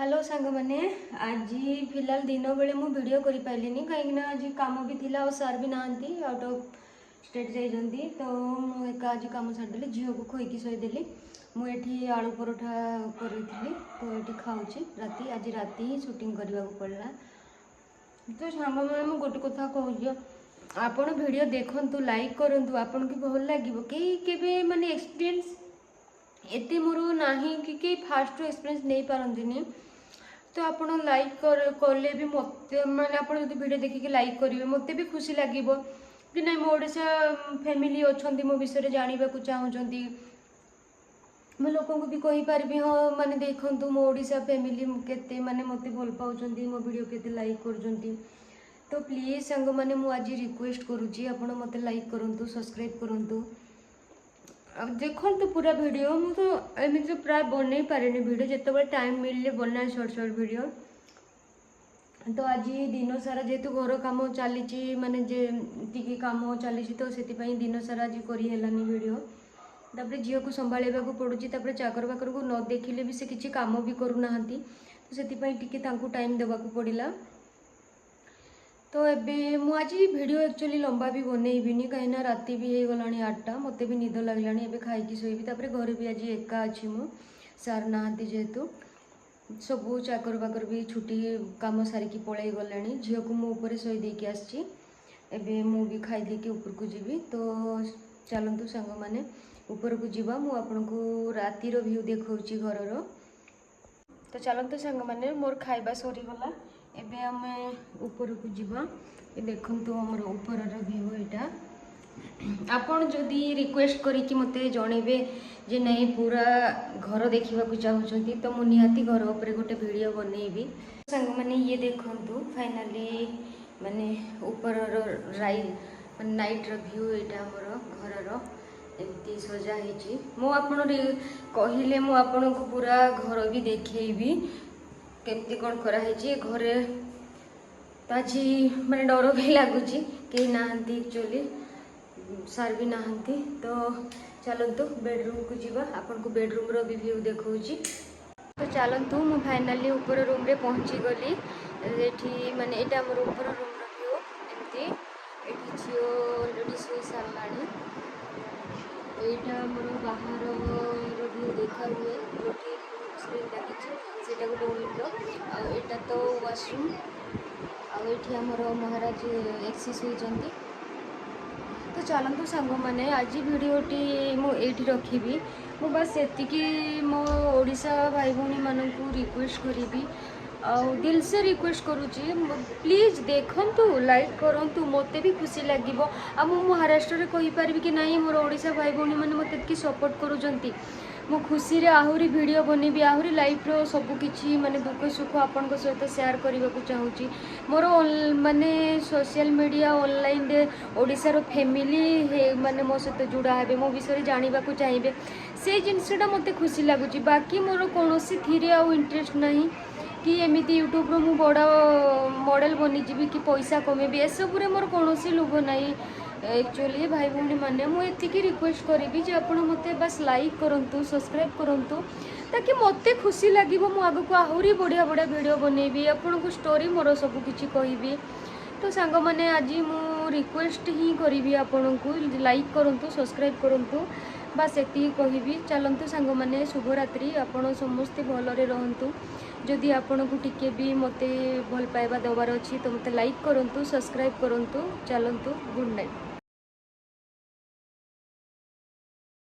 Hello सांग मैंने आज फिलहाल दिन बेले मु वीडियो कर पारे कहीं आज कम भी थिला और सार भी नहांती आउट ऑफ स्टेट जाइछंती तो मु एका आज कम छाड़देली झील को खोईकी शोदेली मुझे आलू परोठा करी तो ये खाऊँ राति आज राति ही शूटिंग करने को पड़ा। तो सांग मैंने मुझे गोटे कथा कहूँ आपण वीडियो देखंतु लाइक करंतु आपन की भल लागिवो के माने एक्सपीरियंस एते मोर नाही कि फास्ट एक्सपीरियंस नहीं पारंतिनी तो आप लाइक कले भी मत मैंने आप वीडियो देखिए लाइक करेंगे मत भी खुशी लगे कि नहीं मो ओडिशा फैमिली अच्छा मो विषय जानवा चाहूँगी मैं लोक भी कहीपरि हाँ माने देखूँ मो ओडिशा फैमिली केते माने मत भल पाँच मो वीडियो केते लाइक कर तो प्लीज सांग मैंने मुझे रिक्वेस्ट करुँची आप मत लाइक करूँ सब्सक्राइब करूँ अब देखो तो पूरा वीडियो मुझे तो प्राय बन पारे वीडियो जिते टाइम मिलले बनाए शॉर्ट शॉर्ट वीडियो। तो आज दिन सारा जेहेतु घर कम चली माने जे टी कम चली तो से दिन सारा आज करनी वीडियो तापर झील को संभाड़ा पड़ुची चाकर बाकर को न देखिले भी से किसी काम भी करूना तो से टाइम देवाक पड़ा। तो एबे मु आज वीडियो एक्चुअली लंबा भी बनईबिनी कहीं राति भी हो गलानी 8टा मत भी निद लगलानी एबे खाई शोबी तापर घर भी आज एका अच्छी मु सार नहांती जेहेतु सबू चाकर बाकर भी छुट्टी काम सारिकी पलि गले झील को मु ऊपर शोई देकी आसची एबे मु भी खाई देकी ऊपर को जीवी। तो चलतु सांग माने ऊपर को जीवा मु आपन को रातिर व्यू देखौची घरर। तो चलतु सांग माने मोर खाइबा सरीगला एबे आमे ऊपर को जीवा देखंतु हमर ऊपर व्यू एटा आपन जदि रिक्वेस्ट करिकि मते जणेबे जे नहीं पूरा घर देखा चाहूँगी तो मु निहाती घर ऊपर गोटे वीडियो बनईबी। सांग माने ये देखंतु फाइनली माने ऊपर नाइट व्यू एटा हमर घरर एमती सजा है मु आपन कहले मु आपन को पूरा घर भी देखी केमती कौन कराई घरे तो आज मैंने डर भी लगुच कहीं नहांती एक्चुअली सार भी नहांती। तो चलतु बेडरूम को जीवा आपन को बेडरूम रो भी व्यू देखौची। तो चलतु मु फाइनली ऊपर रूम रे पहुँची गली एठी माने एटा हमर ऊपर रूम रो व्यू एमती एठी झियो ऑलरेडी सोई सारलानी एटा हमर बाहर रो व्यू देखा हुए जोटी स्क्रीन लगी सेटा गोटे विंडो आटा तो वाशरूम आठी आमर महाराज एक्सेस होती। तो चलतु सांग मैंने आज वीडियोटी मुझे रखी मु बस एतिकी मो ओडिशा भाई भौणी मानू रिक्वेस्ट करी दिल से रिक्वेस्ट करुँची प्लीज देखंतु लाइक करंतु मते भी खुशी लगे आ मु महाराष्ट्र रे कहि पारबी कि नहीं मोर ओडिशा भाई भौणी माने मते सपोर्ट करूजंती मो खुशी रे आहुरी वीडियो बनेबी आहुरी लाइफ रो सब किछि माने दुख सुख आपन को सहित शेयर करबा को चाहूची मोर माने सोशल मीडिया ऑनलाइन रे ओडिसा रो फैमिली माने मो सहित जुड़ा हेबे मो विषय जानिबा को चाहिबे से जिनसटा मते खुशी लागुची बाकी मोर कोनोसी थीरे आ इंटरेस्ट नहीं कि एमती यूट्यूब रो मु बड़ा मॉडल बनी जीवी कि पैसा कमेबी ए सब रे मोर कोनोसी लोभ नहीं। एक्चुअली भाई भौणी मैंने मुझे रिक्वेस्ट करी जे आपण मते बस लाइक करंतु सब्सक्राइब करंतु ताकि मते खुशी लगे मु आगु को आहुरी बढ़िया बढ़िया वीडियो बनईबी आपण को स्टोरी मोर सब किछि कहबी। तो सांग माने आज मु रिक्वेस्ट ही करी आपण को लाइक करंतु सब्सक्राइब करंतु बस एति कहबी। चलतु सांग माने शुभ रात्रि आपण समस्ते भलरे रहंतु जदि आपण को टिके भी मते भल पाइबा दबार अच्छी तो मते लाइक करंतु सब्सक्राइब करंतु। चलतु गुड नाइट।